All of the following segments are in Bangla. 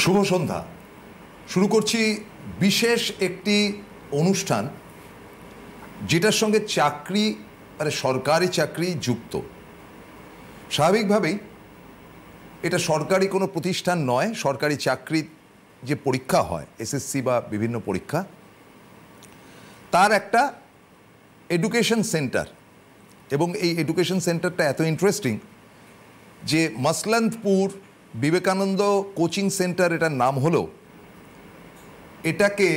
শুভ সন্ধ্যা। শুরু করছি বিশেষ একটি অনুষ্ঠান যেটার সঙ্গে চাকরি মানে সরকারি চাকরি যুক্ত। স্বাভাবিকভাবেই এটা সরকারি কোনো প্রতিষ্ঠান নয়, সরকারি চাকরির যে পরীক্ষা হয় এসএসসি বা বিভিন্ন পরীক্ষা, তার একটা এডুকেশন সেন্টার। এবং এই এডুকেশন সেন্টারটা এত ইন্টারেস্টিং যে মসলন্দপুর বিবেকানন্দ কোচিং সেন্টার এটার নাম হলেও এটাকে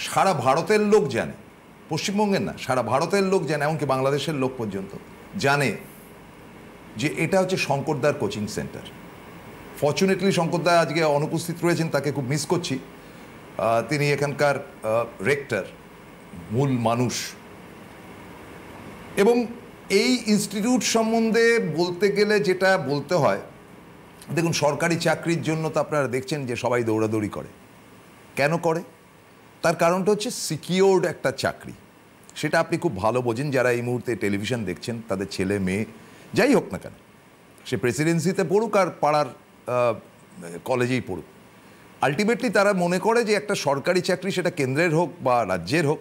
সারা ভারতের লোক জানে, পশ্চিমবঙ্গের না, সারা ভারতের লোক জানে, এমনকি বাংলাদেশের লোক পর্যন্ত জানে যে এটা হচ্ছে শঙ্করদার কোচিং সেন্টার। ফর্চুনেটলি শঙ্করদা আজকে অনুপস্থিত রয়েছেন, তাকে খুব মিস করছি। তিনি এখানকার রেক্টর, মূল মানুষ। এবং এই ইনস্টিটিউট সম্বন্ধে বলতে গেলে যেটা বলতে হয়, দেখুন সরকারি চাকরির জন্য তো আপনারা দেখছেন যে সবাই দৌড়াদৌড়ি করে। কেন করে? তার কারণটা হচ্ছে সিকিওর্ড একটা চাকরি। সেটা আপনি খুব ভালো বোঝেন যারা এই মুহূর্তে টেলিভিশন দেখছেন, তাদের ছেলে মেয়ে যাই হোক না কেন, সে প্রেসিডেন্সিতে পড়ুক আর পাড়ার কলেজেই পড়ুক, আলটিমেটলি তারা মনে করে যে একটা সরকারি চাকরি, সেটা কেন্দ্রের হোক বা রাজ্যের হোক,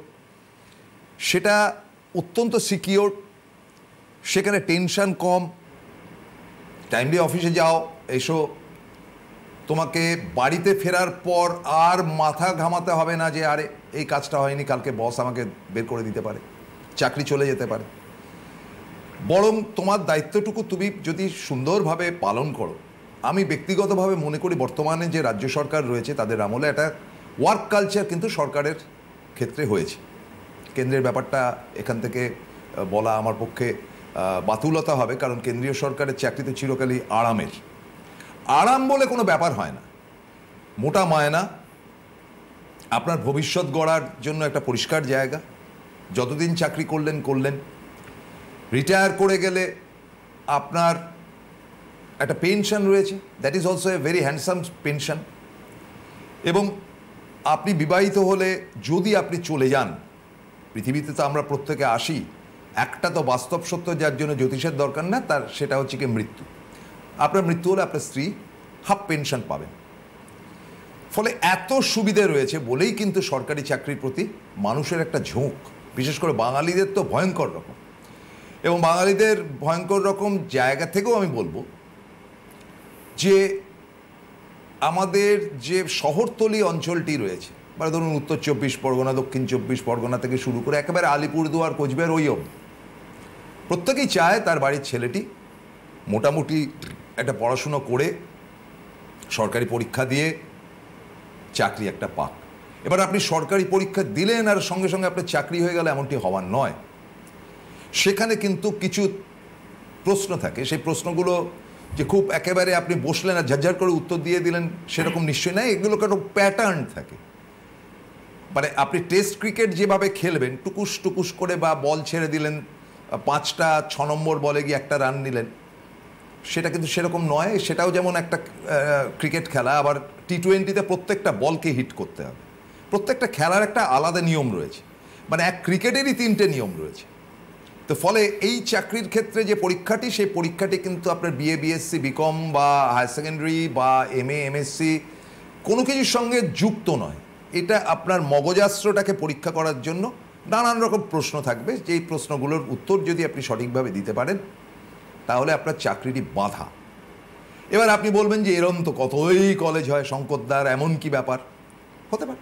সেটা অত্যন্ত সিকিওর। সেখানে টেনশন কম, টাইমলি অফিসে যাও, এসো, তোমাকে বাড়িতে ফেরার পর আর মাথা ঘামাতে হবে না যে আরে এই কাজটা হয়নি, কালকে বস আমাকে বের করে দিতে পারে, চাকরি চলে যেতে পারে। বরং তোমার দায়িত্বটুকু তুমি যদি সুন্দরভাবে পালন করো, আমি ব্যক্তিগতভাবে মনে করি বর্তমানে যে রাজ্য সরকার রয়েছে তাদের আমলে একটা ওয়ার্ক কালচার কিন্তু সরকারের ক্ষেত্রে হয়েছে। কেন্দ্রের ব্যাপারটা এখান থেকে বলা আমার পক্ষে বাতুলতা হবে, কারণ কেন্দ্রীয় সরকারের চাকরিতে চিরকালই আরামের। আরাম বলে কোনো ব্যাপার হয় না, মোটা মায়না, আপনার ভবিষ্যৎ গড়ার জন্য একটা পরিষ্কার জায়গা, যতদিন চাকরি করলেন, রিটায়ার করে গেলে আপনার একটা পেনশন রয়েছে, that is also a very handsome pension. এবং আপনি বিবাহিত হলে যদি আপনি চলে যান, পৃথিবীতে তো আমরা প্রত্যেকে আসি, একটা তো বাস্তব সত্য যার জন্য জ্যোতিষের দরকার না, তার সেটা হচ্ছে কি মৃত্যু। আপনার মৃত্যু হলে আপনার স্ত্রী হাফ পেনশন পাবেন। ফলে এত সুবিধে রয়েছে বলেই কিন্তু সরকারি চাকরির প্রতি মানুষের একটা ঝোঁক, বিশেষ করে বাঙালিদের তো ভয়ঙ্কর রকম। এবং বাঙালিদের ভয়ঙ্কর রকম জায়গা থেকেও আমি বলবো যে আমাদের যে শহরতলি অঞ্চলটি রয়েছে, মানে ধরুন উত্তর 24 পরগনা, দক্ষিণ 24 পরগনা থেকে শুরু করে একেবারে আলিপুরদুয়ার, কোচবিহার, ওই অবধি প্রত্যেকেই চায় তার বাড়ির ছেলেটি মোটামুটি একটা পড়াশুনো করে সরকারি পরীক্ষা দিয়ে চাকরি একটা পাক। এবার আপনি সরকারি পরীক্ষা দিলেন আর সঙ্গে সঙ্গে আপনার চাকরি হয়ে গেল, এমনটি হওয়ার নয়। সেখানে কিন্তু কিছু প্রশ্ন থাকে, সেই প্রশ্নগুলো যে খুব একেবারে আপনি বসলেন আর ঝরঝর করে উত্তর দিয়ে দিলেন সেরকম নিশ্চয়ই নয়। এগুলো একটা প্যাটার্ন থাকে। মানে আপনি টেস্ট ক্রিকেট যেভাবে খেলবেন, টুকুস টুকুস করে বা বল ছেড়ে দিলেন, 5টা 6 নম্বর বলে গিয়ে একটা রান নিলেন, সেটা কিন্তু সেরকম নয়। সেটাও যেমন একটা ক্রিকেট খেলা, আবার টি20তে প্রত্যেকটা বলকে হিট করতে হবে। প্রত্যেকটা খেলার একটা আলাদা নিয়ম রয়েছে, মানে এক ক্রিকেটেরই 3টে নিয়ম রয়েছে। তো ফলে এই চাকরির ক্ষেত্রে যে পরীক্ষাটি, সেই পরীক্ষাটি কিন্তু আপনার বিএ, বিএসসি, বিকম বা হায়ার সেকেন্ডারি বা এমএ, এমএসসি কোনো কিছুর সঙ্গে যুক্ত নয়। এটা আপনার মগজাস্ত্রটাকে পরীক্ষা করার জন্য নানান রকম প্রশ্ন থাকবে, যেই প্রশ্নগুলোর উত্তর যদি আপনি সঠিকভাবে দিতে পারেন তাহলে আপনার চাকরিটি বাঁধা। এবার আপনি বলবেন যে এরম তো কতই কলেজ হয়, শঙ্করদার এমন কি ব্যাপার? হতে পারে,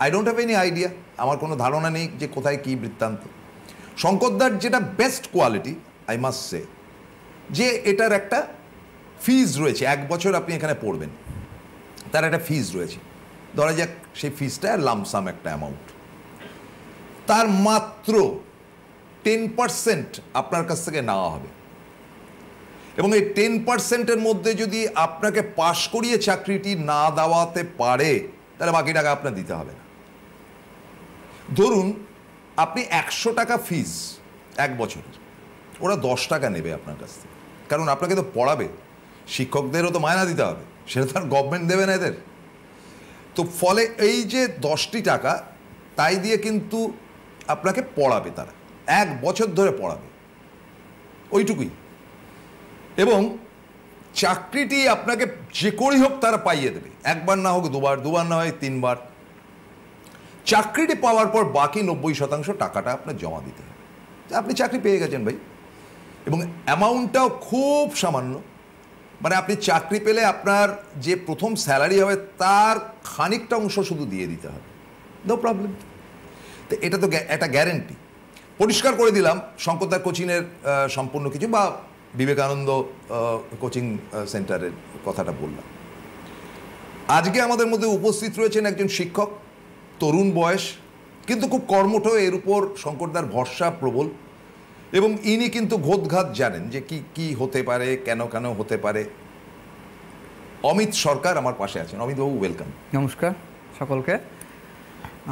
I don't have any idea, আমার কোনো ধারণা নেই যে কোথায় কী বৃত্তান্ত। শঙ্করদার যেটা best quality, I must say, যে এটার একটা ফিজ রয়েছে। 1 বছর আপনি এখানে পড়বেন, তার একটা ফিজ রয়েছে। ধরা যাক সেই ফিজটা লামসাম একটা অ্যামাউন্ট, তার মাত্র 10% আপনার কাছ থেকে নেওয়া হবে। এবং এই 10%-এর মধ্যে যদি আপনাকে পাশ করিয়ে চাকরিটি না দেওয়াতে পারে, তাহলে বাকি টাকা আপনার দিতে হবে না। ধরুন আপনি 100 টাকা ফিজ 1 বছরের, ওরা 10 টাকা নেবে আপনার কাছ থেকে, কারণ আপনাকে তো পড়াবে, শিক্ষকদেরও তো মায়না দিতে হবে, সেটা তো আর গভর্নমেন্ট দেবে না এদের। তো ফলে এই যে 10টি টাকা, তাই দিয়ে কিন্তু আপনাকে পড়াবে, তারা 1 বছর ধরে পড়াবে, ওইটুকুই। এবং চাকরিটি আপনাকে যে করেই হোক তারা পাইয়ে দেবে, একবার না হোক দুবার, দুবার না হয় তিনবার। চাকরিটি পাওয়ার পর বাকি 90% টাকাটা আপনার জমা দিতে হবে। আপনি চাকরি পেয়ে গেছেন ভাই, এবং অ্যামাউন্টটাও খুব সামান্য। মানে আপনি চাকরি পেলে আপনার যে প্রথম স্যালারি হবে তার খানিকটা অংশ শুধু দিয়ে দিতে হবে, নো প্রবলেম। তো এটা তো একটা গ্যারেন্টি। পরিষ্কার করে দিলাম শঙ্করদার কোচিংয়ের সম্পূর্ণ কিছু, বা বিবেকানন্দ কোচিং সেন্টারের কথাটা বললাম। আজকে আমাদের মধ্যে উপস্থিত রয়েছেন একজন শিক্ষক, তরুণ বয়স, কিন্তু খুব কর্মঠ। এর উপর শঙ্করদার ভরসা প্রবল, এবং ইনি কিন্তু ঘোতঘাত জানেন যে কি কি হতে পারে, কেন কেন হতে পারে। অমিত সরকার আমার পাশে আছেন। অমিতবাবু, ওয়েলকাম। নমস্কার সকলকে।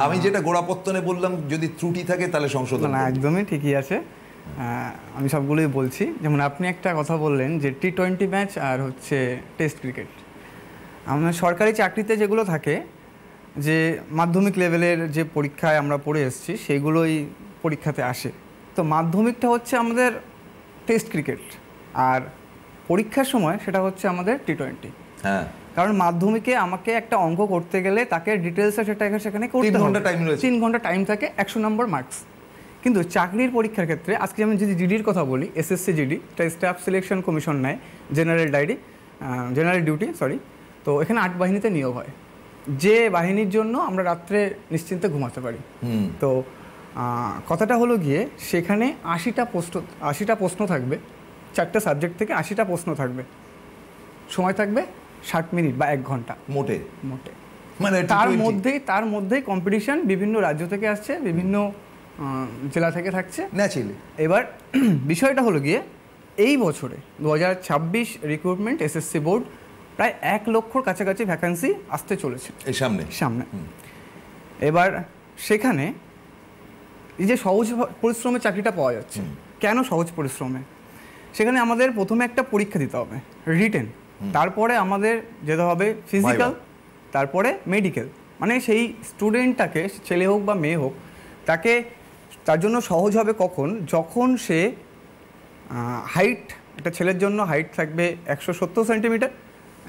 আমি যেটা গোড়াপত্তনে বললাম যদি ত্রুটি থাকে তাহলে সংশোধন। না, একদমই ঠিকই আছে। আমি সবগুলোই বলছি। যেমন আপনি একটা কথা বললেন যে T20 ম্যাচ আর হচ্ছে টেস্ট ক্রিকেট। আমরা সরকারি চাকরিতে যেগুলো থাকে, যে মাধ্যমিক লেভেলের যে পরীক্ষায় আমরা পড়ে এসেছি সেইগুলোই পরীক্ষাতে আসে। তো মাধ্যমিকটা হচ্ছে আমাদের টেস্ট ক্রিকেট, আর পরীক্ষার সময় সেটা হচ্ছে আমাদের T20। হ্যাঁ, কারণ মাধ্যমিকে আমাকে একটা অঙ্ক করতে গেলে তাকে ডিটেলসে সেখানে করতে 3 হবে। ঘন্টা টাইম রয়েছে। 3 ঘন্টা টাইম থাকে, 100 নম্বর মার্কস। কিন্তু চাকরির পরীক্ষার ক্ষেত্রে আজকে আমি যদি জিডির কথা বলি, এসএসসি জিডি, এটা স্টাফ সিলেকশন কমিশন নেয়, জেনারেল ডিউটি, তো এখানে 8 বাহিনীতে নিয়োগ হয়, যে বাহিনীর জন্য আমরা রাত্রে নিশ্চিন্তে ঘুমাতে পারি। তো কথাটা হলো গিয়ে সেখানে 80টা প্রশ্ন থাকবে, 4টে সাবজেক্ট থেকে 80টা প্রশ্ন থাকবে, সময় থাকবে 60 মিনিট বা 1 ঘন্টা মোটে। মানে তার মধ্যেই কম্পিটিশন বিভিন্ন রাজ্য থেকে আসছে, বিভিন্ন জেলা থেকে থাকছে ন্যাচুরালি। এবার বিষয়টা হলো গিয়ে এই বছরে 2026 রিক্রুটমেন্ট এসএসসি বোর্ড প্রায় 1 লক্ষর কাছাকাছি ভ্যাকান্সি আসতে চলেছে এই সামনে। এবার সেখানে এই যে সহজ পরিশ্রমে চাকরিটা পাওয়া যাচ্ছে, কেন সহজ পরিশ্রমে? সেখানে আমাদের প্রথমে একটা পরীক্ষা দিতে হবে রিটেন, তারপরে আমাদের যেতে হবে ফিজিক্যাল, তারপরে মেডিকেল। মানে সেই স্টুডেন্টটাকে, ছেলে হোক বা মেয়ে হোক, তার জন্য সহজ হবে কখন? যখন সে হাইট, একটা ছেলের জন্য হাইট থাকবে 170 সেন্টিমিটার,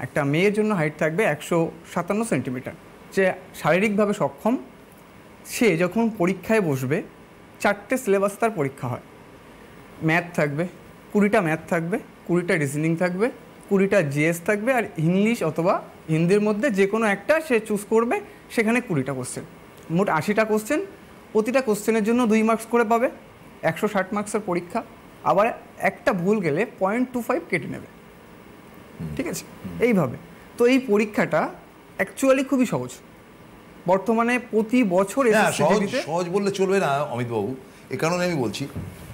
একটা মেয়ের জন্য হাইট থাকবে 157 সেন্টিমিটার। যে শারীরিকভাবে সক্ষম, সে যখন পরীক্ষায় বসবে 4টে সিলেবাস তার পরীক্ষা হয়। ম্যাথ থাকবে, 20টা ম্যাথ থাকবে, 20টা রিজনিং থাকবে, 20টা জিএস থাকবে, আর ইংলিশ অথবা হিন্দির মধ্যে যে কোনো একটা সে চুজ করবে। সেখানে 20টা কোশ্চেন, মোট 80টা কোশ্চেন। প্রতিটা কোশ্চেনের জন্য 2 মার্কস করে পাবে, 160 মার্কসের পরীক্ষা। আবার একটা ভুল গেলে 0.25 কেটে নেবে, ঠিক আছে? এইভাবে। তো এই পরীক্ষাটা অ্যাকচুয়ালি খুবই সহজ। বর্তমানে প্রতি বছর সহজ বললে চলবে না অমিতবাবু, এ কারণে আমি বলছি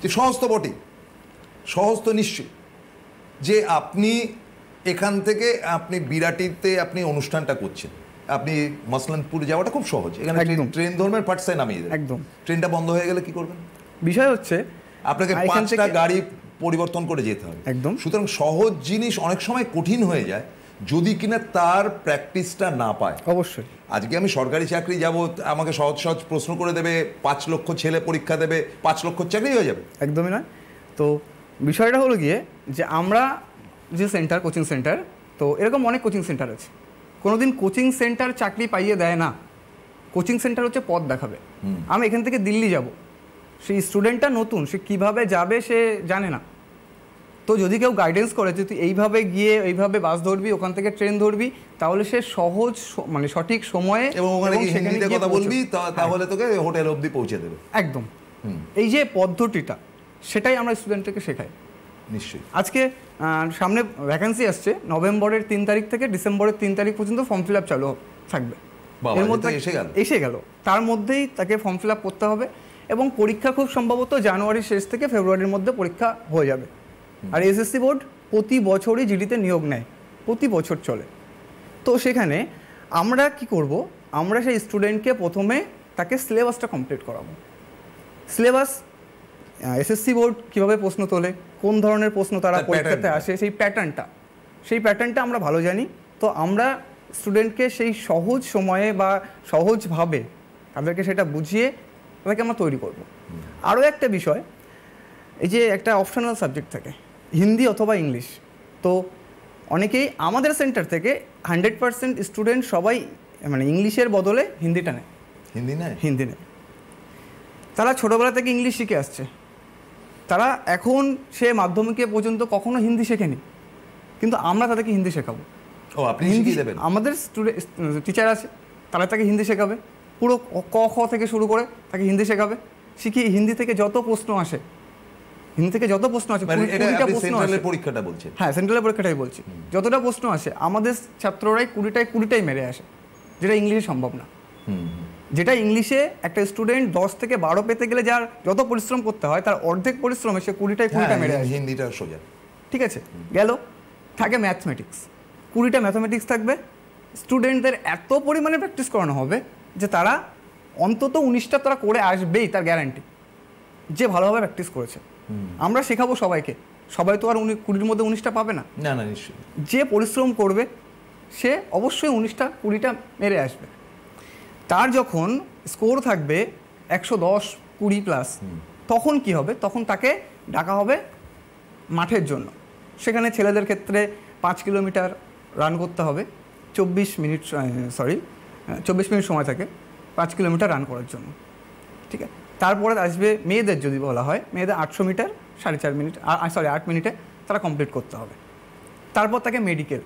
যে সহজ তো বটেই, সহজ তো নিশ্চয়ই। যে আপনি এখান থেকে আপনি বিরাটিতে আপনি অনুষ্ঠানটা করছেন, আপনি মসলানপুর যাওয়াটা খুব সহজ। এখানে ট্রেন ধর্মের পাটসায় নামিয়ে দেয়, একদম। ট্রেনটা বন্ধ হয়ে গেলে কি করবেন? বিষয় হচ্ছে আপনাকে 5টা গাড়ি পরিবর্তন করে যেতে হবে। একদম। সুতরাং সহজ জিনিস অনেক সময় কঠিন হয়ে যায় যদি কিনা তার প্র্যাকটিসটা না পায়। অবশ্যই। আজকে আমি সরকারি চাকরি যাব, আমাকে সহজ সহজ প্রশ্ন করে দেবে, 5 লক্ষ ছেলে পরীক্ষা দেবে, 5 লক্ষ চাকরি হয়ে যাবে? একদমই নয়। তো বিষয়টা হলো গিয়ে যে আমরা যে সেন্টার, কোচিং সেন্টার, তো এরকম অনেক কোচিং সেন্টার আছে। কোনোদিন কোচিং সেন্টার চাকরি পাইয়ে দেয় না। কোচিং সেন্টার হচ্ছে পথ দেখাবে। আমি এখান থেকে দিল্লি যাব, সেই স্টুডেন্টটা নতুন, সে কিভাবে যাবে সে জানে না। তো যদি কেউ গাইডেন্স করে যে তুই এইভাবে গিয়ে এইভাবে বাস ধরবি, ওখান থেকে ট্রেন ধরবি, তাহলে সে সহজ, মানে সঠিক সময়ে, এবং ওখানে হিন্দিতে কথা বলবি, তাহলে তোকে হোটেল অবধি পৌঁছে দেবে। একদম। এই যে পদ্ধতিটা, সেটাই আমরা স্টুডেন্টকে শেখাই। নিশ্চয়ই। আজকে সামনে ভ্যাকান্সি আসছে, নভেম্বরের 3 তারিখ থেকে ডিসেম্বরের 3 তারিখ পর্যন্ত ফর্ম ফিল আপ চালু থাকবে। এর মধ্যে এসে গেল, তার মধ্যেই তাকে ফর্ম ফিল আপ করতে হবে, এবং পরীক্ষা খুব সম্ভবত জানুয়ারির শেষ থেকে ফেব্রুয়ারির মধ্যে পরীক্ষা হয়ে যাবে। আর এসএসসি বোর্ড প্রতি বছরই জিডিতে নিয়োগ নেয়, প্রতি বছর চলে। তো সেখানে আমরা কি করব? আমরা সেই স্টুডেন্টকে প্রথমে তাকে সিলেবাসটা কমপ্লিট করাবো। সিলেবাস, এসএসসি বোর্ড কীভাবে প্রশ্ন তোলে, কোন ধরনের প্রশ্ন তারা পরীক্ষাতে আসে, সেই প্যাটার্নটা আমরা ভালো জানি। তো আমরা স্টুডেন্টকে সেই সহজ সময়ে বা সহজভাবে তাদেরকে সেটা বুঝিয়ে তাদেরকে আমরা তৈরি করব। আরও একটা বিষয়, এই যে একটা অপশনাল সাবজেক্ট থাকে হিন্দি অথবা ইংলিশ, তো অনেকেই আমাদের সেন্টার থেকে 100% স্টুডেন্ট সবাই মানে ইংলিশের বদলে হিন্দিটা নেয়। হিন্দি নেয়। তারা ছোটোবেলা থেকে ইংলিশ শিখে আসছে, তারা এখন সে মাধ্যমিকে পর্যন্ত কখনো হিন্দি শেখেনি, কিন্তু আমরা তাদেরকে হিন্দি শেখাবো। আপনি হিন্দি শিখিয়ে দেবেন? আমাদের টিচার আছে, তারা তাকে হিন্দি শেখাবে, পুরো ক খ থেকে শুরু করে তাকে হিন্দি শেখাবে। শিখিয়ে হিন্দি থেকে যত প্রশ্ন আসে, মানে এটা আপনি সেন্ট্রালের পরীক্ষাটা বলছেন? হ্যাঁ, সেন্ট্রালের পরীক্ষাটাই বলছি। যতটা প্রশ্ন আসে আমাদের ছাত্ররাই 20টাই মেরে আসে, যেটা ইংলিশে সম্ভব না। যেটা ইংলিশে একটা স্টুডেন্ট 10 থেকে 12 পেতে গেলে যার যত পরিশ্রম করতে হয়, তার অর্ধেক পরিশ্রমে সে 20টা মেরে আসে। হিন্দিটা সোজা, ঠিক আছে। গেল, থাকে ম্যাথমেটিক্স, 20টা ম্যাথমেটিক্স থাকবে। স্টুডেন্টদের এত পরিমাণে প্র্যাকটিস করানো হবে যে তারা অন্তত 19টা তারা করে আসবেই, তার গ্যারান্টি, যে ভালোভাবে প্র্যাকটিস করেছে। আমরা শেখাবো সবাইকে, সবাই তো আর 20-র মধ্যে 19টা পাবে না। না না, নিশ্চয়ই। যে পরিশ্রম করবে সে অবশ্যই 19টা-20টা মেরে আসবে। তার যখন স্কোর থাকবে 110-20+, তখন কি হবে? তখন তাকে ডাকা হবে মাঠের জন্য। সেখানে ছেলেদের ক্ষেত্রে 5 কিলোমিটার রান করতে হবে, 24 মিনিট সময় থাকে 5 কিলোমিটার রান করার জন্য। ঠিক আছে। তারপরে আসবে মেয়েদের, যদি বলা হয় মেয়েদের 800 মিটার 8 মিনিটে তারা কমপ্লিট করতে হবে। তারপর তাকে মেডিকেল,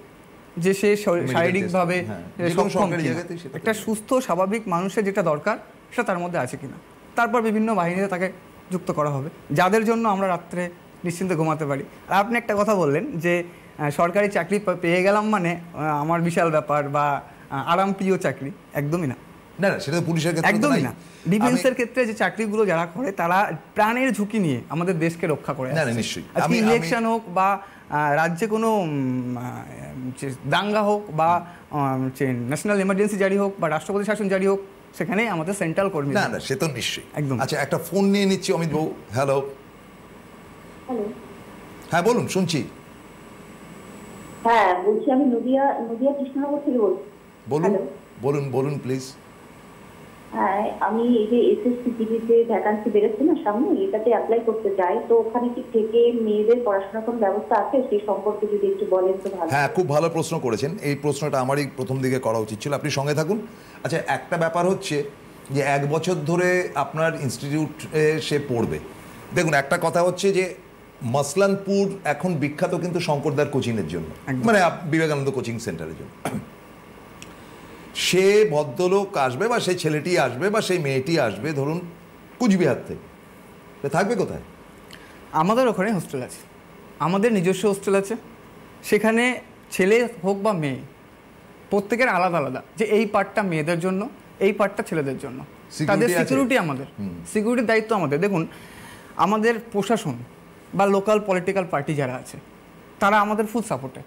যে সে শারীরিকভাবে সক্ষম কিনা, একটা সুস্থ স্বাভাবিক মানুষের যেটা দরকার সেটা তার মধ্যে আছে কিনা। তারপর বিভিন্ন বাহিনীতে তাকে যুক্ত করা হবে, যাদের জন্য আমরা রাত্রে নিশ্চিন্তে ঘুমাতে পারি। আর আপনি একটা কথা বললেন যে সরকারি চাকরি পেয়ে গেলাম মানে আমার বিশাল ব্যাপার বা আরামপ্রিয় চাকরি, একদমই না। না না, সেটা পুলিশের ক্ষেত্রে একদমই না। ডিফেন্সের ক্ষেত্রে যে চাকরিগুলো যারা করে, তারা প্রাণের ঝুঁকি নিয়ে আমাদের দেশকে রক্ষা করে। না না, নিশ্চয়ই। আজকে ইলেকশন হোক বা রাজ্যে কোনো দাঙ্গা হোক বা ন্যাশনাল এমার্জেন্সি জারি হোক বা রাষ্ট্রপতি শাসন জারি হোক, সেখানেই আমাদের সেন্ট্রাল কর্মী। না না, সে তো নিশ্চয়ই, একদম। আচ্ছা, একটা ফোন নিয়ে নিচ্ছি অমিত বাবু। হ্যালো। হ্যাঁ বলুন, শুনছি। হ্যাঁ বলছি, আমি নদিয়া কৃষ্ণনগর থেকে বলছি। বলুন প্লিজ। হ্যাঁ, আমি এই যে এসএসসি জিডিতে ভ্যাকান্সি বেরোচ্ছে না সামনে, এটাতে অ্যাপ্লাই করতে চাই। তো ওখানে কি থেকে মেয়েদের পড়াশোনার কোনো ব্যবস্থা আছে? সেই সম্পর্কে যদি একটু বলেন তো ভালো। হ্যাঁ, খুব ভালো প্রশ্ন করেছেন। এই প্রশ্নটা আমারই প্রথম দিকে করা উচিত ছিল। আপনি সঙ্গে থাকুন। আচ্ছা, একটা ব্যাপার হচ্ছে যে 1 বছর ধরে আপনার ইনস্টিটিউটে সে পড়বে। দেখুন, একটা কথা হচ্ছে যে মসলানপুর এখন বিখ্যাত কিন্তু শঙ্করদার কোচিংয়ের জন্য, মানে বিবেকানন্দ কোচিং সেন্টারের জন্য। সে ভদ্রলোক আসবে বা সেই ছেলেটি আসবে বা সেই মেয়েটি আসবে ধরুন কুচবিহার থেকে, থাকবে কোথায়? আমাদের ওখানে হোস্টেল আছে, আমাদের নিজস্ব হোস্টেল আছে। সেখানে ছেলে হোক বা মেয়ে, প্রত্যেকের আলাদা আলাদা, যে এই পার্টটা মেয়েদের জন্য, এই পার্টটা ছেলেদের জন্য। তাদের সিকিউরিটি, আমাদের সিকিউরিটির দায়িত্ব আমাদের। দেখুন, আমাদের প্রশাসন বা লোকাল পলিটিক্যাল পার্টি যারা আছে, তারা আমাদের ফুল সাপোর্টে।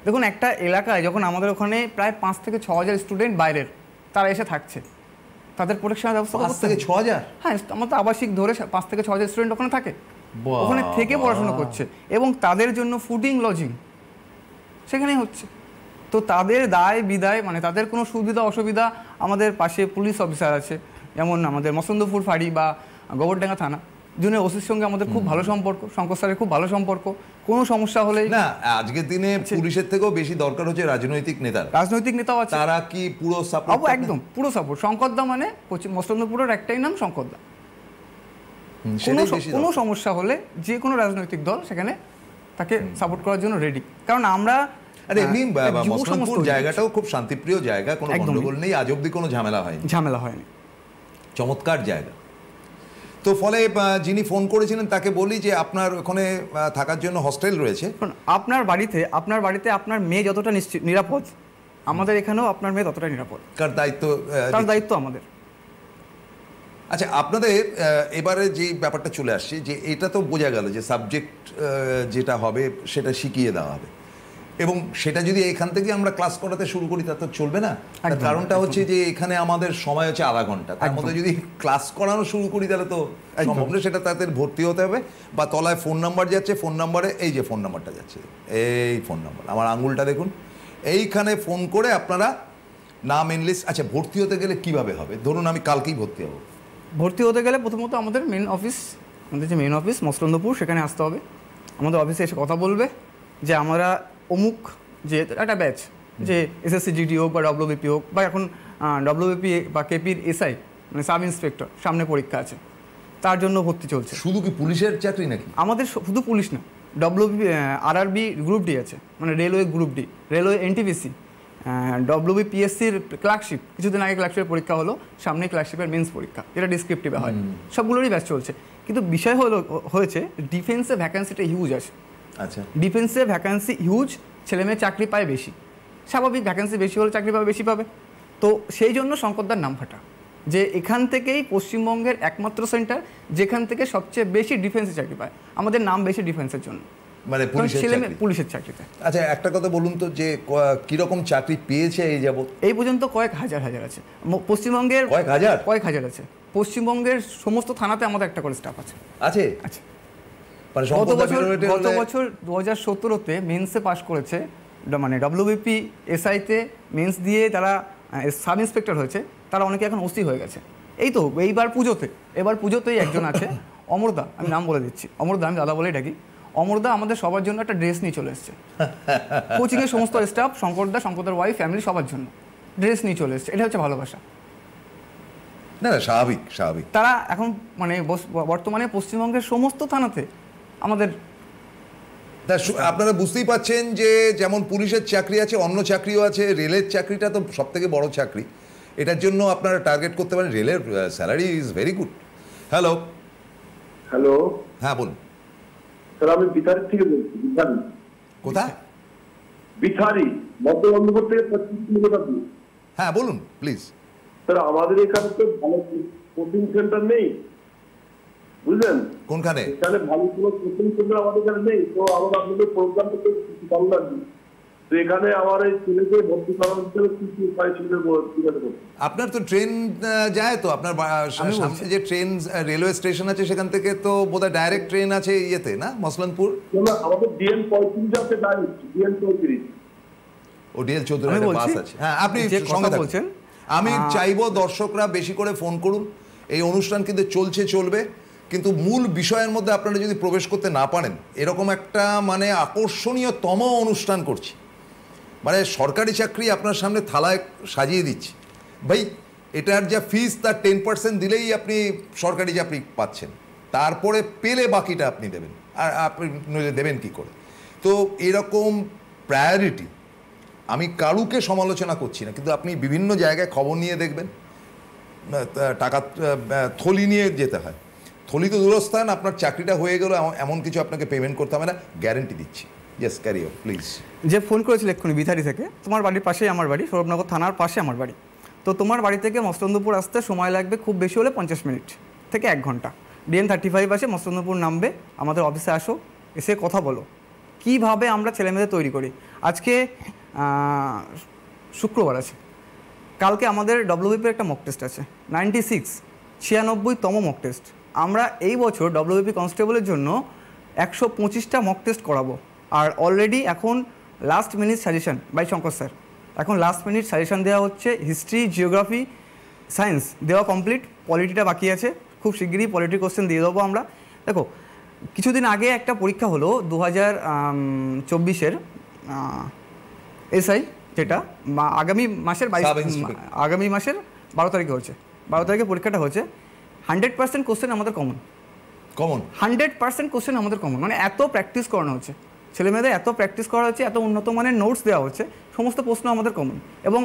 দেখুন, একটা এলাকায় যখন আমাদের ওখানে প্রায় 5 থেকে 6 হাজার স্টুডেন্ট বাইরের তারা এসে থাকছে, তাদের প্রোটেকশনের ব্যবস্থা 5 থেকে 6 হাজার? হ্যাঁ, আমাদের আবাসিক ধরে 5 থেকে 6 হাজার স্টুডেন্ট ওখানে থাকে, ওখানে থেকে পড়াশোনা করছে, এবং তাদের জন্য ফুডিং লজিং সেখানেই হচ্ছে। তো তাদের দায় বিদায়, মানে তাদের কোনো সুবিধা অসুবিধা, আমাদের পাশে পুলিশ অফিসার আছে, যেমন আমাদের মসন্দপুর ফাঁড়ি বা গোবরডাঙ্গা থানা, জুনিয়র ওসির সঙ্গে আমাদের খুব ভালো সম্পর্ক, শঙ্কর স্যারের খুব ভালো সম্পর্ক। কোনো সমস্যা হলে না, আজকের দিনে পুলিশের থেকেও বেশি দরকার হচ্ছে রাজনৈতিক নেতাও আছে। তারা কি পুরো সাপোর্ট? একদম পুরো সাপোর্ট। শঙ্করদা মানে মসন্দপুরের একটাই নাম শঙ্করদা। কোনো সমস্যা হলে যে কোনো রাজনৈতিক দল সেখানে তাকে সাপোর্ট করার জন্য রেডি। কারণ আমরা মসন্দপুর জায়গাটাও খুব শান্তিপ্রিয় জায়গা, কোনো গন্ডগোল নেই, আজ অব্দি কোনো ঝামেলা হয়নি। চমৎকার জায়গা। তো ফলে যিনি ফোন করেছিলেন তাকে বলি যে আপনার ওখানে থাকার জন্য হস্টেল রয়েছে। আপনার বাড়িতে আপনার মেয়ে যতটা নিরাপদ, আমাদের এখানেও আপনার মেয়ে ততটা নিরাপদ। তার দায়িত্ব আমাদের। আচ্ছা, আপনাদের এবারে যে ব্যাপারটা চলে আসছে, যে এটা তো বোঝা গেল যে সাবজেক্ট যেটা হবে সেটা শিখিয়ে দেওয়া হবে, এবং সেটা যদি এখান থেকে আমরা ক্লাস করাতে শুরু করি তা তো চলবে না। কারণটা হচ্ছে যে এখানে আমাদের সময় হচ্ছে আধা ঘন্টা, তার মধ্যে যদি ক্লাস করানো শুরু করি তাহলে তো সম্ভব না। সেটা তাদের ভর্তি হতে হবে, বা তলায় ফোন নাম্বার যাচ্ছে, ফোন নাম্বারে এই যে ফোন নাম্বারটা যাচ্ছে, এই ফোন নাম্বার, আমার আঙুলটা দেখুন, এইখানে ফোন করে আপনারা নাম এনলিস্ট। আচ্ছা, ভর্তি হতে গেলে কিভাবে হবে? ধরুন আমি কালকেই ভর্তি হতে গেলে প্রথমত আমাদের মেন অফিস মসলন্দপুর, সেখানে আসতে হবে। আমাদের অফিসে এসে কথা বলবে যে আমরা অমুক যে একটা ব্যাচ যে এসএসসি জিডি হোক বা ডব্লিউবিপি হোক বা এখন ডব্লিউবিপি বা কেপির এসআই মানে সাব ইন্সপেক্টর সামনে পরীক্ষা আছে, তার জন্য ভর্তি চলছে। শুধু কি পুলিশের চাকরি নাকি? আমাদের শুধু পুলিশ না, ডব্লিউবি আরআরবি গ্রুপ ডি আছে, মানে railway group D, railway NTPC, ডব্লিউবিপিএসসির ক্লার্কশিপ, কিছুদিন আগে ক্লার্কশিপের পরীক্ষা হলো, সামনে ক্লার্কশিপের মেন্স পরীক্ষা, যেটা ডিসক্রিপটিভে হয়, সবগুলোরই ব্যাচ চলছে। কিন্তু বিষয় হয়েছে ডিফেন্সে ভ্যাকান্সিটা হিউজ আছে। আচ্ছা, ডিফেন্সে ভ্যাকান্সি হিউজ, ছেলেমেয়ে চাকরি পায় বেশি, স্বাভাবিক, ভ্যাকান্সি বেশি হলে চাকরি পাবে বেশি পাবে। তো সেই জন্য শঙ্করদার নাম ফাটা যে এখান থেকেই পশ্চিমবঙ্গের একমাত্র সেন্টার যেখান থেকে সবচেয়ে বেশি ডিফেন্সে চাকরি পায়। আমাদের নাম বেশি ডিফেন্সের জন্য, মানে পুলিশের চাকরিতে। আচ্ছা, একটা কথা বলুন তো, যে কিরকম চাকরি পেয়েছে এই যাবত? এই পর্যন্ত কয়েক হাজার আছে পশ্চিমবঙ্গের, কয়েক হাজার আছে পশ্চিমবঙ্গের সমস্ত থানাতে। আমাদের একটা করে স্টাফ আছে। আচ্ছা, মানে গত বছর 2017-তে মেন্সে পাস করেছে, মানে ডব্লিউবিপি এসআইতে মেন্স দিয়ে তারা সাব ইন্সপেক্টর হয়েছে, তারা অনেকে এখন ওসি হয়ে গেছে। এই তো এবার পুজোতেই একজন আছে অমরদা, আমি নাম বলে দিচ্ছি, অমরদা, আমি দাদা বলেই ডাকি। অমরদা আমাদের সবার জন্য একটা ড্রেস নিয়ে চলে এসছে, কোচিংয়ের সমস্ত স্টাফ, শঙ্করদার ওয়াইফ, ফ্যামিলি, সবার জন্য ড্রেস নিয়ে চলে এসছে। এটা হচ্ছে ভালোবাসা। না, স্বাভাবিক। তারা এখন মানে বর্তমানে পশ্চিমবঙ্গের সমস্ত থানাতে আমাদের। আপনারা বুঝতেই পাচ্ছেন যে যেমন পুলিশের চাকরি আছে, অন্য চাকরিও আছে, রেলের চাকরিটা তো সব থেকে বড় চাকরি। এটার জন্য আপনারা টার্গেট করতে পারেন, রেলের salary is very good. Hello, হ্যাঁ বলুন স্যার। আমি বিথারি থেকে বলছি। কোথায়? বিথারি, মধ্যবন্ধপুর থেকে 25 কিলোমিটার দূর। হ্যাঁ বলুন প্লিজ। স্যার, আমাদের এখানে তো ভালো কোচিং সেন্টার নেই, বুঝলেন? কোনখানে? এখানে ভালো কোনো কোচিং সেন্টার আমাদের এখানে নেই। তো আমরা আপনাদের প্রোগ্রাম করতে ভালো লাগবে। তো এখানে আমার এই ছেলেকে ভর্তি করানোর জন্য কি উপায় ছিল? আপনার তো ট্রেন যায় তো, আপনার সামনে যে ট্রেন রেলওয়ে স্টেশন আছে সেখান থেকে তো বোধহয় ডাইরেক্ট ট্রেন আছে ইয়েতে, না মসলানপুর? আমাদের ডিএন 35 আছে, ডাইরেক্ট ডিএন 35। ও ডিএল 14 বাস আছে। হ্যাঁ, আপনি সঙ্গে বলছেন। আমি চাইবো দর্শকরা বেশি করে ফোন করুন। এই অনুষ্ঠান কিন্তু চলবে, কিন্তু মূল বিষয়ের মধ্যে আপনারা যদি প্রবেশ করতে না পারেন, এরকম একটা মানে আকর্ষণীয়তম অনুষ্ঠান করছি, মানে সরকারি চাকরি আপনার সামনে থালায় সাজিয়ে দিচ্ছি। ভাই, এটার যা ফিস তার 10% দিলেই আপনি সরকারি চাকরি পাচ্ছেন, তারপরে পেলে বাকিটা আপনি দেবেন। আর আপনি দেবেন কি করে? তো এরকম প্রায়োরিটি, আমি কারুকে সমালোচনা করছি না, কিন্তু আপনি বিভিন্ন জায়গায় খবর নিয়ে দেখবেন টাকা থলি নিয়ে যেতে হয়। থলি তো দূরস্থান, আপনার চাকরিটা হয়ে গেল এমন কিছু আপনাকে পেমেন্ট করতে হবে না, গ্যারেন্টি দিচ্ছি। Yes, carry on please. যে ফোন করেছিল এক্ষুনি বিথারি থেকে, তোমার বাড়ির পাশেই আমার বাড়ি, সৌরভনগর থানার পাশে আমার বাড়ি। তো তোমার বাড়ি থেকে মস্তন্দপুর আসতে সময় লাগবে খুব বেশি হলে 50 মিনিট থেকে 1 ঘন্টা। ডিএন 35 আসে, মস্তন্দপুর নামবে, আমাদের অফিসে আসো, এসে কথা বলো কীভাবে আমরা ছেলেমেয়েদের তৈরি করি। আজকে শুক্রবার আছে, কালকে আমাদের ডব্লিউবিপির একটা মক টেস্ট আছে, 96তম মক টেস্ট। আমরা এই বছর ডব্লিউবিপি কনস্টেবলের জন্য 125টা মক টেস্ট করাবো। আর অলরেডি এখন last minute suggestion by Shankar sir, এখন লাস্ট মিনিট সাজেশন দেওয়া হচ্ছে। হিস্ট্রি, জিওগ্রাফি, সায়েন্স দেওয়া কমপ্লিট, পলিটিটা বাকি আছে, খুব শিগগিরই পলিটি কোশ্চেন দিয়ে দেবো আমরা। দেখো, কিছুদিন আগে একটা পরীক্ষা হলো 2024-এর এসআই, যেটা আগামী মাসের 12 তারিখে হচ্ছে। 12 তারিখে পরীক্ষাটা হচ্ছে। 100% কোশ্চেন আমাদের কমন 100% কোশ্চেন আমাদের কমন, মানে এত প্র্যাকটিস করানো হচ্ছে ছেলেমেয়েদের, এত প্র্যাকটিস করা হচ্ছে, এত উন্নত মানের নোটস দেওয়া হচ্ছে, সমস্ত প্রশ্ন আমাদের কমন। এবং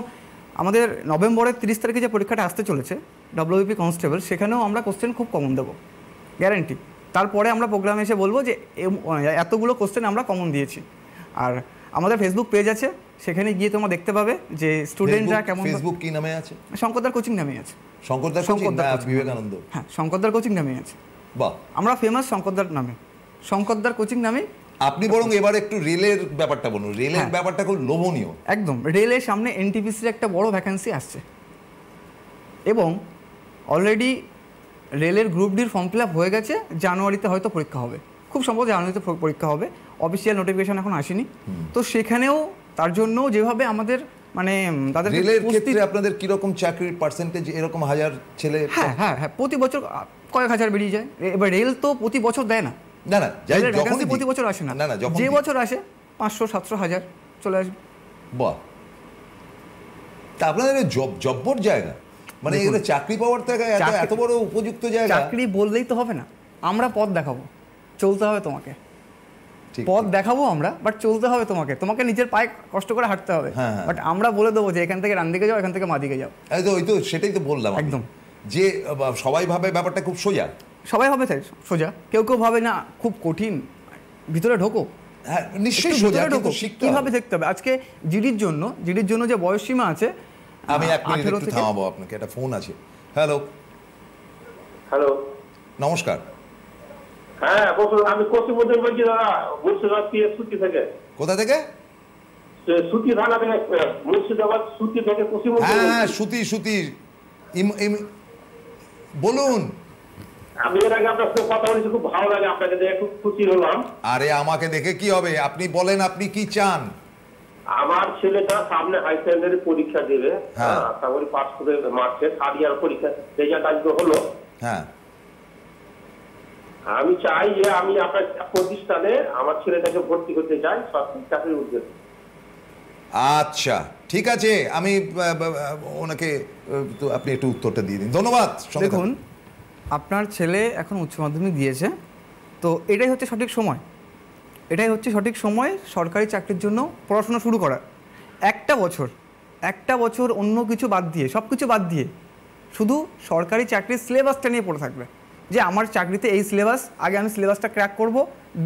আমাদের নভেম্বরের 30 তারিখে যে পরীক্ষাটা আসতে চলেছে ডব্লিউবিপি কনস্টেবল, সেখানেও আমরা কোশ্চেন খুব কমন দেবো, গ্যারেন্টি। তারপরে আমরা প্রোগ্রামে এসে বলবো যে এতগুলো কোশ্চেন আমরা কমন দিয়েছি। আর আমাদের ফেসবুক পেজ আছে, সেখানে গিয়ে তোমরা দেখতে পাবে যে স্টুডেন্টরা কেমন। ফেসবুক কি নামে আছে? শঙ্করদার কোচিং নামে আছে। শঙ্করদার কোচিং, বিবেকানন্দ? হ্যাঁ, শঙ্করদার কোচিং নামে আছে। বাহ, আমরা ফেমাস শঙ্করদার নামে, শঙ্করদার কোচিং নামে। আপনি বরং এবার একটু রেলের ব্যাপারটা বলুন। রেলের ব্যাপারটা খুব লোভনীয়। একদম, রেলের সামনে এনটিপিসির একটা বড় ভ্যাকেন্সি আসছে, এবং অলরেডি রেলের গ্রুপ ডির ফর্ম ফিল আপ হয়ে গেছে। জানুয়ারিতে হয়তো পরীক্ষা হবে, খুব সম্ভবত জানুয়ারিতে পরীক্ষা হবে। অফিসিয়াল নোটিফিকেশন এখন আসেনি। তো সেখানেও তার জন্য যেভাবে আমাদের মানে তাদের রেলের ক্ষেত্রে আপনাদের কিরকম চাকরির পার্সেন্টেজ, এরকম হাজার ছেলে? হ্যাঁ, প্রতি বছর কয়েক হাজার বেরিয়ে যায়। এবার রেল তো প্রতি বছর দেয় না, না, প্রতি বছর আসে না, যে বছর আসে 500, 700, 1000 চলে আসবে। বাহ, তা আপনাদের জব্বর জায়গা, মানে এগুলো চাকরি পাওয়ার থেকে এত বড় উপযুক্ত জায়গা। চাকরি বললেই তো হবে না, আমরা পথ দেখাবো, চলতে হবে তোমাকে। ঠিক, পথ দেখাবো আমরা, বাট চলতে হবে তোমাকে, তোমাকে নিজের পায়ে কষ্ট করে হাঁটতে হবে। হ্যাঁ, হ্যাঁ। বাট আমরা বলে দেবো যে এখান থেকে ডান দিকে যাও, এখান থেকে মা দিকে যাও। ওই তো সেটাই তো বললাম আমি, একদম। যে সবাই ভাবে ব্যাপারটা খুব সোজা। সবাই হবে তাই সোজা, কেউ কেউ ভাবে না খুব কঠিন, ভিতরে ঢোকো। হ্যাঁ, নিশ্চয়ই একটু সোজা, ভিতরে কিন্তু ঢোকো। শিখতে কিভাবে হবে। দেখতে হবে আজকে জিডির জন্য যে বয়সসীমা আছে, আমি 1 মিনিট 18 একটু থেকে। থামাবো আপনাকে, একটা ফোন আছে। হ্যালো, হ্যালো, নমস্কার। হ্যাঁ বলুন, আমি পশ্চিমবঙ্গের বলছি দাদা, মুর্শিদাবাদ সুতি থেকে। কোথা থেকে? সুতি থানা থেকে, মুর্শিদাবাদ সুতি থেকে পশ্চিমবঙ্গ। হ্যাঁ, সুতি বলুন। আমি এর আগে আপনার সাথে কথা বলেছি, খুব ভালো লাগে, আপনাকে দেখে খুব খুশি হলাম। আরে আমাকে দেখে কি হবে, আপনি বলেন আপনি কি চান। আমার ছেলেটা সামনে হাই সেকেন্ডারি পরীক্ষা দেবে, হ্যাঁ। আশা করি পাস করে মার্চে 3rd ইয়ার পরীক্ষা, রেজাল্ট আজকে হলো। হ্যাঁ, আমি চাই যে আমি আপনার প্রতিষ্ঠানে আমার ছেলেটাকে ভর্তি করতে চাই সরকারি চাকরির উদ্দেশ্যে। আচ্ছা ঠিক আছে, আমি ওনাকে তো আপনি একটু উত্তরটা দিয়ে দিন। ধন্যবাদ। সঙ্গে দেখুন, থাকুন। আপনার ছেলে এখন উচ্চ মাধ্যমিক দিয়েছে, তো এটাই হচ্ছে সঠিক সময়, এটাই হচ্ছে সঠিক সময় সরকারি চাকরির জন্য পড়াশোনা শুরু করার। একটা বছর অন্য কিছু বাদ দিয়ে, সব কিছু বাদ দিয়ে শুধু সরকারি চাকরির সিলেবাসটা নিয়ে পড়ে থাকবে, যে আমার চাকরিতে এই সিলেবাস, আগে আমি সিলেবাসটা ক্র্যাক করব,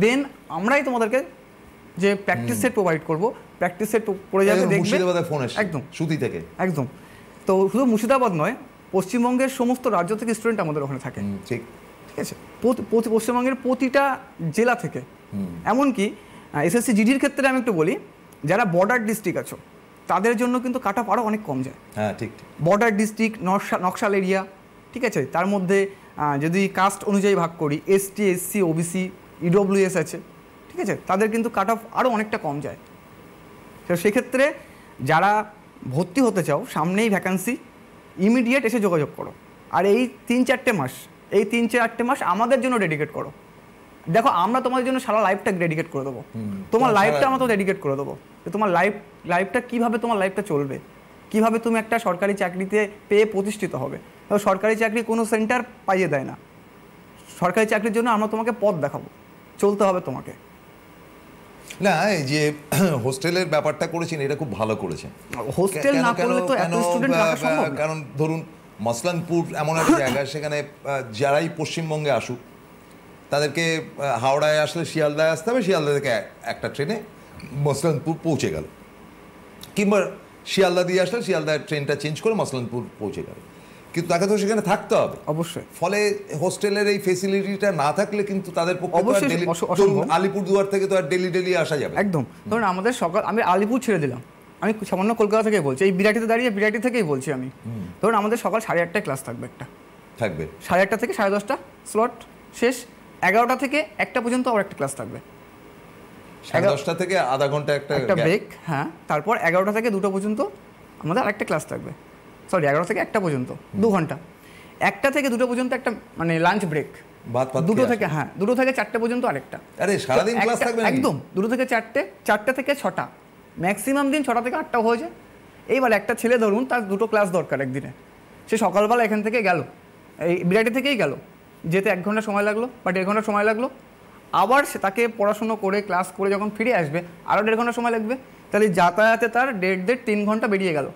দেন আমরাই তোমাদেরকে যে প্র্যাকটিস সেট প্রোভাইড করব, প্র্যাকটিস সেট পড়ে যাবে, দেখবে। মুর্শিদাবাদে ফোন এসেছে একদম সুতি থেকে। একদম। তো শুধু মুর্শিদাবাদ নয়, পশ্চিমবঙ্গের সমস্ত রাজ্য থেকে স্টুডেন্ট আমাদের ওখানে থাকে। ঠিক ঠিক আছে, পশ্চিমবঙ্গের প্রতিটা জেলা থেকে। এমনকি এসএসসি জিডির ক্ষেত্রে আমি একটু বলি, যারা বর্ডার ডিস্ট্রিক্ট আছো তাদের জন্য কিন্তু কাট অফ আরও অনেক কম যায়। হ্যাঁ, ঠিক। বর্ডার ডিস্ট্রিক্ট, নকশাল এরিয়া, ঠিক আছে, তার মধ্যে যদি কাস্ট অনুযায়ী ভাগ করি, এসটি, এসসি, ওবিসি, ইডব্লিউএস আছে, ঠিক আছে, তাদের কিন্তু কাট অফ আরও অনেকটা কম যায়। তো সেক্ষেত্রে যারা ভর্তি হতে চাও, সামনেই ভ্যাকান্সি, ইমিডিয়েট এসে যোগাযোগ করো। আর এই 3-4 মাস আমাদের জন্য ডেডিকেট করো। দেখো, আমরা তোমাদের জন্য সারা লাইফটা ডেডিকেট করে দেবো, তোমার লাইফটা আমরা তো ডেডিকেট করে দেবো, যে তোমার লাইফটা কীভাবে তোমার লাইফটা চলবে, কীভাবে তুমি একটা সরকারি চাকরিতে পেয়ে প্রতিষ্ঠিত হবে। তো সরকারি চাকরি কোনো সেন্টার পাইয়ে দেয় না, সরকারি চাকরির জন্য আমরা তোমাকে পথ দেখাবো, চলতে হবে তোমাকে। না, এই যে হোস্টেলের ব্যাপারটা করেছেন, এটা খুব ভালো করেছেন। হোস্টেল না করলে তো এত স্টুডেন্ট রাখা সম্ভব না। কারণ ধরুন মসলানপুর এমন একটা জায়গা, সেখানে যারাই পশ্চিমবঙ্গে আসুক তাদেরকে হাওড়ায় আসলে শিয়ালদায় আসতে হবে, শিয়ালদা থেকে একটা ট্রেনে মসলানপুর পৌঁছে গেল, কিংবা শিয়ালদা দিয়ে আসলে শিয়ালদায় ট্রেনটা চেঞ্জ করে মসলানপুর পৌঁছে গেল, কিন্তু তাকে তো সেখানে থাকতে হবে অবশ্যই। ফলে হোস্টেলের এই ফেসিলিটিটা না থাকলে কিন্তু তাদের পক্ষে অবশ্যই অসম্ভব। আলিপুরদুয়ার থেকে তো আর ডেলি আসা যাবে একদম। ধরুন আমাদের আমি আলিপুর ছেড়ে দিলাম, আমি সামান্য কলকাতা থেকেই বলছি, এই বিরাটিতে দাঁড়িয়ে বিরাটি থেকেই বলছি আমি। ধরুন আমাদের সকাল 8:30টায় ক্লাস থাকবে, একটা থাকবে 8:30 থেকে 10:30 স্লট শেষ, 11টা থেকে 1টা পর্যন্ত আবার একটা ক্লাস থাকবে, 10:30 থেকে আধা ঘন্টা একটা ব্রেক। হ্যাঁ, তারপর 11টা থেকে 2টা পর্যন্ত আমাদের আরেকটা ক্লাস থাকবে, 11 থেকে 1টা পর্যন্ত 2 ঘন্টা, 1টা থেকে 2টা পর্যন্ত একটা মানে লাঞ্চ ব্রেক, 2টো থেকে 4টে পর্যন্ত আরেকটা। আরে সারাদিন ক্লাস থাকবে একদম, 2টো থেকে 4টে, 4টে থেকে 6টা, ম্যাক্সিমাম দিন 6টা থেকে 8টা হয়ে যায়। এইবার একটা ছেলে ধরুন তার 2টো ক্লাস দরকার একদিনে, সে সকালবেলা এখান থেকে গেল, এই বিরাটি থেকেই গেল, যেতে 1 ঘন্টা সময় লাগলো বা 1.5 ঘন্টা সময় লাগলো, আবার সে তাকে পড়াশুনো করে ক্লাস করে যখন ফিরে আসবে আরও 1.5 ঘন্টা সময় লাগবে, তাহলে যাতায়াতে তার 1.5-3 ঘন্টা বেরিয়ে গেল,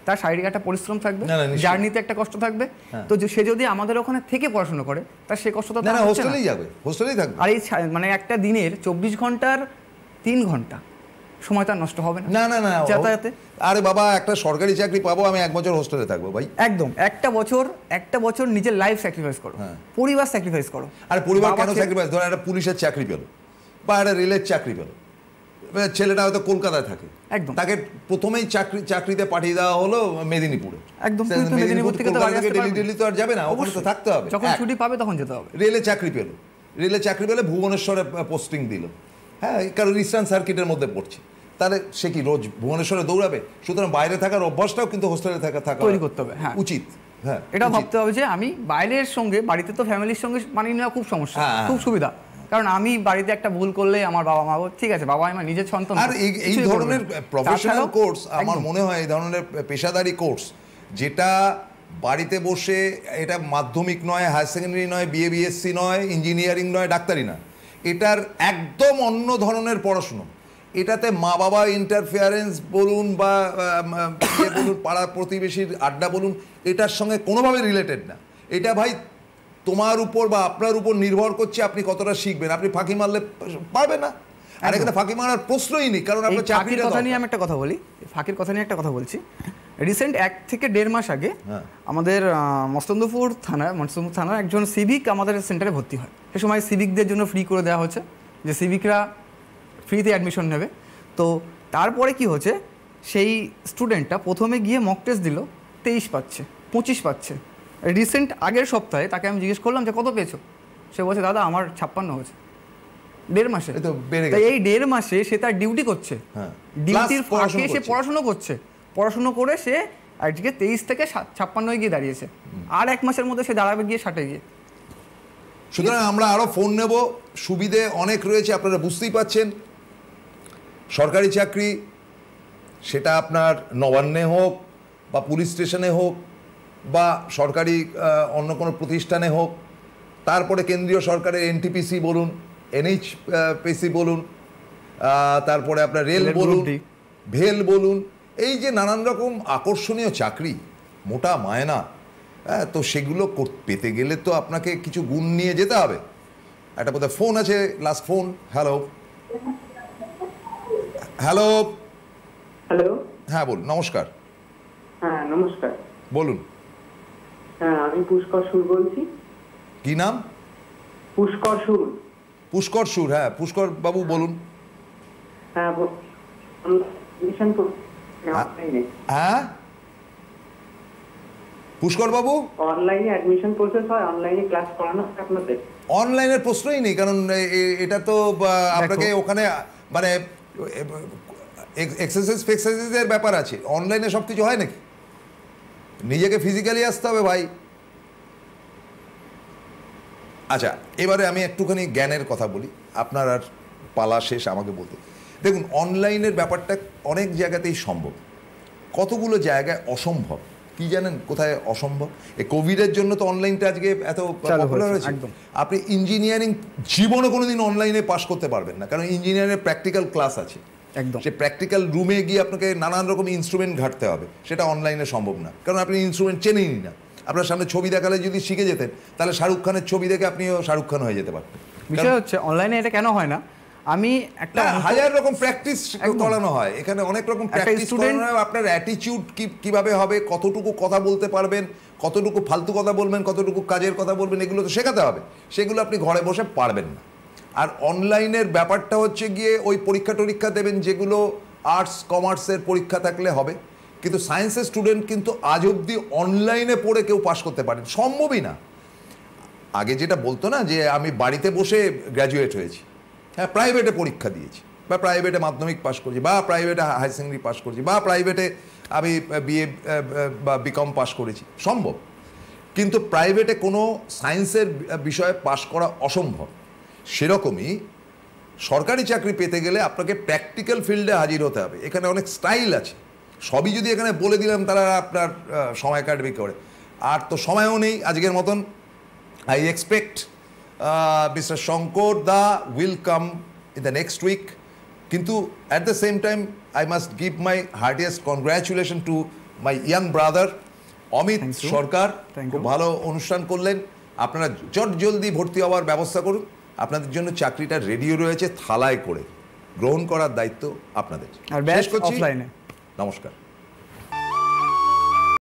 তার শারীরিক একটা পরিশ্রম থাকবে, জার্নিতে একটা কষ্ট থাকবে। তো সে যদি আমাদের ওখানে থেকে পড়াশোনা করে তার সে কষ্টটা না, হোস্টেলেই যাবে, হোস্টেলেই থাকবে। আর এই মানে একটা দিনের 24 ঘন্টার 3 ঘন্টা সময় তার নষ্ট হবে না যাতায়াতে। আরে বাবা, একটা সরকারি চাকরি পাবো, আমি 1 বছর হোস্টেলে থাকবো ভাই। একদম, একটা বছর নিজের লাইফ স্যাক্রিফাইস করো, পরিবার স্যাক্রিফাইস করো। আর পরিবার কেন স্যাক্রিফাইস? ধরো একটা পুলিশের চাকরি পেলো বা একটা রেলের চাকরি পেলো, ছেলেটা হয়তো কলকাতায় থাকে, একদম, তাকে প্রথমেই চাকরিতে পাঠিয়ে দেওয়া হলো মেদিনীপুরে। একদম, মেদিনীপুর থেকে তো ডেলি তো আর যাবে না, ওখানে তো থাকতে হবে, যখন ছুটি পাবে তখন যেতে হবে। রেলে চাকরি পেলে ভুবনেশ্বরে পোস্টিং দিল, হ্যাঁ, কারণ ইস্টার্ন সার্কিটের মধ্যে পড়ছে, তাহলে সে কি রোজ ভুবনেশ্বরে দৌড়াবে? সুতরাং বাইরে থাকার অভ্যাসটাও কিন্তু হোস্টেলে থাকা তৈরি করতে হবে, হ্যাঁ, উচিত। হ্যাঁ, এটা ভাবতে হবে যে আমি বাইরের সঙ্গে, বাড়িতে তো ফ্যামিলির সঙ্গে মানিয়ে নেওয়া খুব সমস্যা, খুব সুবিধা, কারণ আমি বাড়িতে একটা ভুল করলে আমার বাবা মা ঠিক আছে, বাবা আমার নিজের সন্তান। আর এই ধরনের প্রফেশনাল কোর্স আমার মনে হয়, এই ধরনের পেশাদারি কোর্স যেটা বাড়িতে বসে, এটা মাধ্যমিক নয়, হায়ার সেকেন্ডারি নয়, বিএ বিএসসি নয়, ইঞ্জিনিয়ারিং নয়, ডাক্তারি না, এটার একদম অন্য ধরনের পড়াশুনো। এটাতে মা বাবা ইন্টারফেয়ারেন্স বলুন বা বলুন পাড়া প্রতিবেশীর আড্ডা বলুন, এটার সঙ্গে কোনোভাবে রিলেটেড না। এটা ভাই তোমার উপর বা আপনার উপর নির্ভর করছে আপনি কতটা শিখবেন। আপনি ফাঁকি মারলে পারবেন না, আর এখানে ফাঁকি মারার প্রশ্নই নেই, কারণ আপনার চাকরির কথা নিয়ে আমি একটা কথা বলি, ফাঁকির কথা নিয়ে একটা কথা বলছি। রিসেন্ট 1 থেকে 1.5 মাস আগে আমাদের মস্তন্দপুর থানার একজন সিভিক আমাদের সেন্টারে ভর্তি হয়। সে সময় সিভিকদের জন্য ফ্রি করে দেওয়া হচ্ছে, যে সিভিকরা ফ্রিতে অ্যাডমিশন নেবে। তো তারপরে কি হচ্ছে, সেই স্টুডেন্টটা প্রথমে গিয়ে মক টেস্ট দিল, 23 পাচ্ছে, 25 পাচ্ছে। রিসেন্ট আগের সপ্তাহে তাকে আমি জিজ্ঞেস করলাম যে কত পেয়েছো, সে বলছে দাদা আমার 56 হয়েছে। 1.5 মাসে। তাই এই 1.5 মাসে সে তার ডিউটি করছে, ডিউটির ফাঁকে সে পড়াশুনো করছে, পড়াশুনো করে সে আজকে 23 থেকে 56 গিয়ে দাঁড়িয়েছে। আর 1 মাসের মধ্যে সে দাঁড়াবে গিয়ে 60 গিয়ে। সুতরাং আমরা আরও ফোন নেব, সুবিধে অনেক রয়েছে, আপনারা বুঝতেই পাচ্ছেন। সরকারি চাকরি, সেটা আপনার নবান্নে হোক বা পুলিশ স্টেশনে হোক বা সরকারি অন্য কোনো প্রতিষ্ঠানে হোক, তারপরে কেন্দ্রীয় সরকারের এনটিপিসি বলুন, এনএইচপিসি বলুন, তারপরে আপনার রেল বলুন, ভেল বলুন, এই যে নানান রকম আকর্ষণীয় চাকরি, মোটা মায়না, তো সেগুলো পেতে গেলে তো আপনাকে কিছু গুণ নিয়ে যেতে হবে। একটা বোধহয় ফোন আছে, last phone. Hello hello hello, হ্যাঁ বলুন। নমস্কার। হ্যাঁ নমস্কার, বলুন। হ্যাঁ আমি পুষ্কর সুর বলছি। কি নাম? পুষ্কর সুর। পুষ্কর সুর, হ্যাঁ পুষ্কর বাবু বলুন। হ্যাঁ হ্যাঁ পুষ্কর বাবু, অনলাইনে অ্যাডমিশন প্রসেস হয়, অনলাইনে ক্লাস করানো হয় আপনাদের? অনলাইনের প্রশ্নই নেই, কারণ এটা তো আপনাকে ওখানে মানে এক্সারসাইজ ফেক্সারসাইজের ব্যাপার আছে, অনলাইনে সব কিছু হয় নাকি? নিজেকে ফিজিক্যালি আসতে হবে ভাই। আচ্ছা, এবারে আমি একটুখানি জ্ঞানের কথা বলি, আপনার আর পালা শেষ আমাকে বলতে। দেখুন, অনলাইনের ব্যাপারটা অনেক জায়গাতেই সম্ভব, কতগুলো জায়গায় অসম্ভব। কি জানেন কোথায় অসম্ভব? এই কোভিডের জন্য তো অনলাইনটা আজকে এত পপুলার হয়েছে। আপনি ইঞ্জিনিয়ারিং জীবনে কোনোদিন অনলাইনে পাস করতে পারবেন না, কারণ ইঞ্জিনিয়ারিংয়ের প্র্যাকটিক্যাল ক্লাস আছে। একদম, সে প্র্যাকটিক্যাল রুমে গিয়ে আপনাকে নানান রকম ইনস্ট্রুমেন্ট ঘাঁটতে হবে, সেটা অনলাইনে সম্ভব না, কারণ আপনি ইনস্ট্রুমেন্ট চেনেনই না। আপনার সামনে ছবি দেখালে যদি শিখে যেতেন, তাহলে শাহরুখ খানের ছবি দেখে আপনিও শাহরুখ খান হয়ে যেতে পারতেন। বিষয় হচ্ছে অনলাইনে এটা কেন হয় না, আমি একটা হাজার রকম প্র্যাকটিস করানো হয়, এখানে অনেক রকম প্র্যাকটিস করানো হয়। আপনার অ্যাটিটিউড কিভাবে হবে, কতটুকু কথা বলতে পারবেন, কতটুকু ফালতু কথা বলবেন, কতটুকু কাজের কথা বলবেন, এগুলো তো শেখাতে হবে। সেগুলো আপনি ঘরে বসে পারবেন না। আর অনলাইনের ব্যাপারটা হচ্ছে গিয়ে ওই পরীক্ষা দেবেন যেগুলো আর্টস কমার্সের পরীক্ষা থাকলে হবে, কিন্তু সায়েন্সের স্টুডেন্ট কিন্তু আজ অবধি অনলাইনে পড়ে কেউ পাশ করতে পারেন, সম্ভবই না। আগে যেটা বলতো না যে আমি বাড়িতে বসে গ্র্যাজুয়েট হয়েছি, হ্যাঁ প্রাইভেটে পরীক্ষা দিয়েছি, বা প্রাইভেটে মাধ্যমিক পাস করেছি, বা প্রাইভেটে হায়ার সেকেন্ডারি পাস করেছি, বা প্রাইভেটে আমি বিএ বা বিকম পাস করেছি, সম্ভব। কিন্তু প্রাইভেটে কোনো সায়েন্সের বিষয়ে পাস করা অসম্ভব। সেরকমই সরকারি চাকরি পেতে গেলে আপনাকে প্র্যাকটিক্যাল ফিল্ডে হাজির হতে হবে। এখানে অনেক স্টাইল আছে, সবই যদি এখানে বলে দিলাম তারা আপনার সময় কাটবে করে, আর তো সময়ও নেই আজকের মতন। I expect Mr. Shankar Da will come in the next week. Kintu at the same time, I must give my heartiest congratulations to my young brother, Amit Sarkar. খুব ভালো অনুষ্ঠান করলেন। আপনারা জলদি ভর্তি হওয়ার ব্যবস্থা করুন, আপনাদের জন্য চাকরিটা রেডিও রয়েছে থালায় করে, গ্রহণ করার দায়িত্ব আপনাদের। শেষ করছি, নমস্কার।